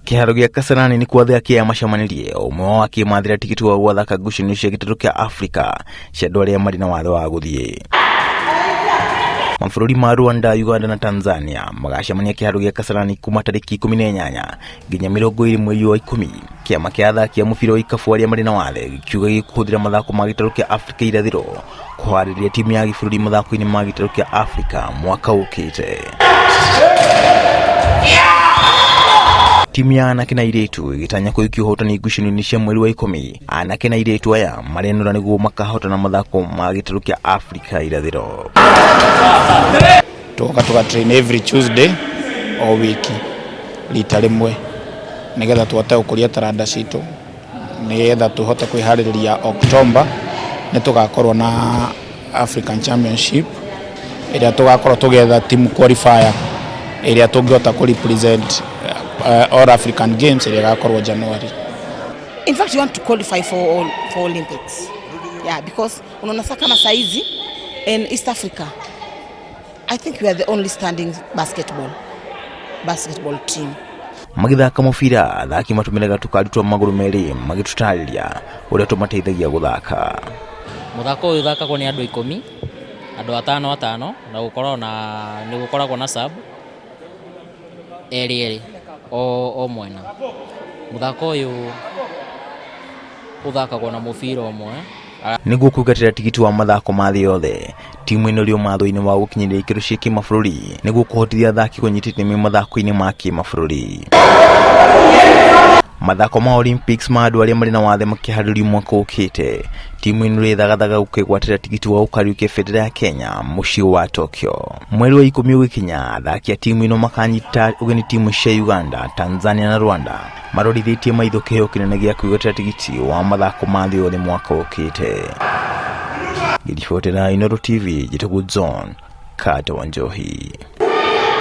Kiharo-gia Kasarani ni Athaki ya Mehariria umwe wa kimathira tikiti wa gwathaka ngucanio cia gitaru-ini Afrika cia andu aria mari na wathe wa guthii. Mabũrũri ma Rwanda, Uganda na Tanzania magacemania Kiharo-gia Kasarani kuma tariki 18 nginya 20 mweri wa 10. Kiama kia athaki a mubira wa ikabu aria mari na wathe gikiuga gikuhuthira mathako ma gitaru-ini Afrika irathiro kuhaririria timu ya gibũrũri mathako-ini ma gitaru-ini Afrika mwaka ukite. Timu ya anake na airĩtu igitanya kuikia ũhotani ngucanio-inĩ cia mweri wa 10. Anake na airĩtu aya marenũra nĩguo makahotana mathako ma gitaru-ini Afrika irathiro. Tuga train every Tuesday o wiki rita rimwe nigetha tuhote gukuria taranda citu, nigetha tuhote kwihariria October ni tugakorwo na African Championship iria tugakorwo tugetha team qualifier iria tungihota ku represent all African Games iria gakorwo January. In fact, you want to qualify for Olympics. Yeah, because unaona kama saizi in East Africa, I think we are the only standing basketball team. Magithaka mubira athaki matumiraga tukarutwa maguru meri magitutariria uria tumateithagia guthaka. Muthako uyu thakagwo ni andu 10, andu 5 na gukoragwo na sub eri o mwena. Muthako uyu uthakagwo na mubira omwe niguo kugatira tikiti wa mathako ma thĩ yothe. Timu ino rio matho-ini wa gukinyiria ikiro cia kimabũrũri niguo kuhotithia athaki kunyita itemi mathako-ini ma kimabũrũri. Mathako ma Olympics ma andu aria mari na wathe makiharirio mwaka ukite. Timu ino rithagathaga gukigwatira tikiti wa gukarirukia bendera ya Kenya mucii wa Tokyo. Mweri wa 10 ugikinya, athaki a timu ino makanyita ugeni timu cia Uganda, Tanzania na Rwanda marorithitie maitho kiheo kinene gia kwigwatira tikiti wa mathako ma thĩ yothe mwaka ukite. Githii TV, Jitagu Zone, Kata Wanjohi.